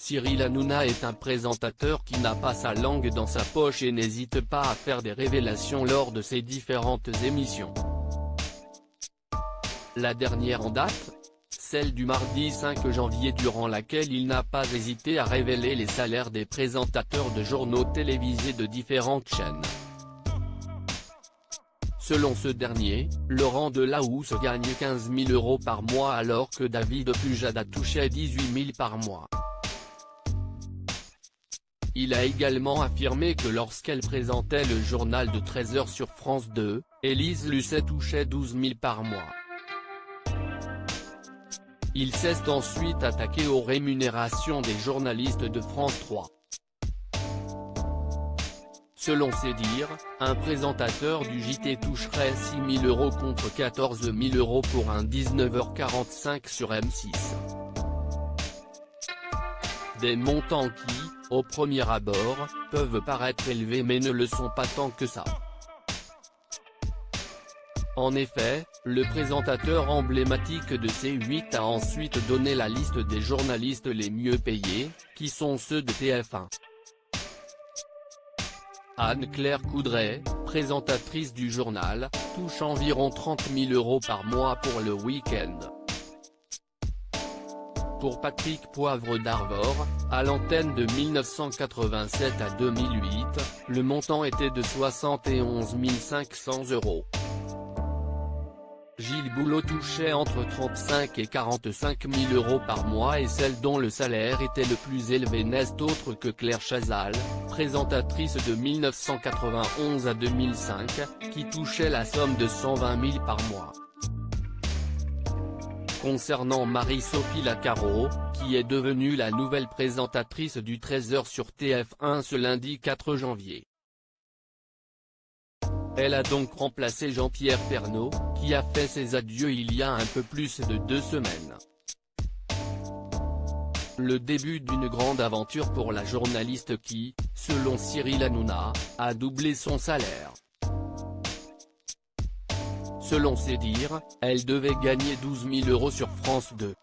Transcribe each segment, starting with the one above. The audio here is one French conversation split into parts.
Cyril Hanouna est un présentateur qui n'a pas sa langue dans sa poche et n'hésite pas à faire des révélations lors de ses différentes émissions. La dernière en date, celle du mardi 5 janvier durant laquelle il n'a pas hésité à révéler les salaires des présentateurs de journaux télévisés de différentes chaînes. Selon ce dernier, Laurent Delahousse gagne 15 000 € par mois alors que David Pujada touchait 18 000 par mois. Il a également affirmé que lorsqu'elle présentait le journal de 13h sur France 2, Élise Lucet touchait 12 000 par mois. Il s'est ensuite attaqué aux rémunérations des journalistes de France 3. Selon ses dires, un présentateur du JT toucherait 6 000 € contre 14 000 € pour un 19h45 sur M6. Des montants qui, au premier abord, peuvent paraître élevés mais ne le sont pas tant que ça. En effet, le présentateur emblématique de C8 a ensuite donné la liste des journalistes les mieux payés, qui sont ceux de TF1. Anne-Claire Coudray, présentatrice du journal, touche environ 30 000 € par mois pour le week-end. Pour Patrick Poivre d'Arvor, à l'antenne de 1987 à 2008, le montant était de 71 500 €. Gilles Boulot touchait entre 35 et 45 000 € par mois et celle dont le salaire était le plus élevé n'est autre que Claire Chazal, présentatrice de 1991 à 2005, qui touchait la somme de 120 000 par mois. Concernant Marie-Sophie Lacaro, qui est devenue la nouvelle présentatrice du 13h sur TF1 ce lundi 4 janvier. Elle a donc remplacé Jean-Pierre Pernaut, qui a fait ses adieux il y a un peu plus de 2 semaines. Le début d'une grande aventure pour la journaliste qui, selon Cyril Hanouna, a doublé son salaire. Selon ses dires, elle devait gagner 12 000 € sur France 2.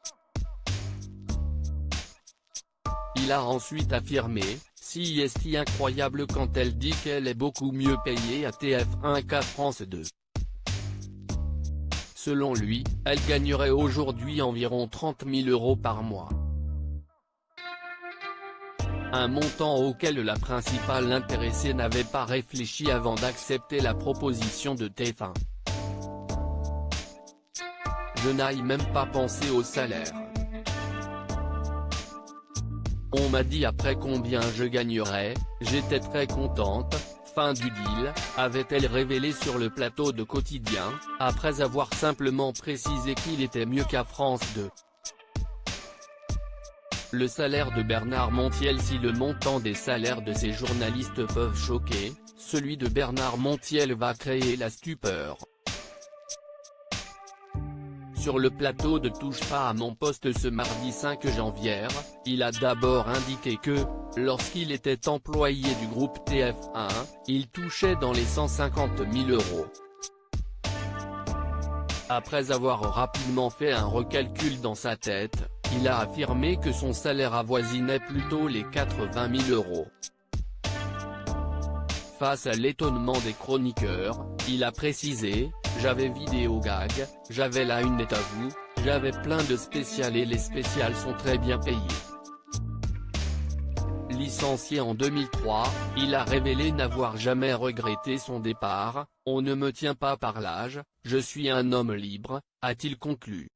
Il a ensuite affirmé, si est incroyable quand elle dit qu'elle est beaucoup mieux payée à TF1 qu'à France 2. Selon lui, elle gagnerait aujourd'hui environ 30 000 € par mois. Un montant auquel la principale intéressée n'avait pas réfléchi avant d'accepter la proposition de TF1. Je n'aille même pas pensé au salaire. On m'a dit après combien je gagnerais, j'étais très contente, fin du deal, avait-elle révélé sur le plateau de Quotidien, après avoir simplement précisé qu'il était mieux qu'à France 2. Le salaire de Bernard Montiel. Si le montant des salaires de ces journalistes peuvent choquer, celui de Bernard Montiel va créer la stupeur. Sur le plateau de Touche pas à mon poste ce mardi 5 janvier, il a d'abord indiqué que, lorsqu'il était employé du groupe TF1, il touchait dans les 150 000 €. Après avoir rapidement fait un recalcul dans sa tête, il a affirmé que son salaire avoisinait plutôt les 80 000 €. Face à l'étonnement des chroniqueurs, il a précisé, j'avais vidéo gag, j'avais la une est à vous, j'avais plein de spéciales et les spéciales sont très bien payées. Licencié en 2003, il a révélé n'avoir jamais regretté son départ, on ne me tient pas par l'âge, je suis un homme libre, a-t-il conclu.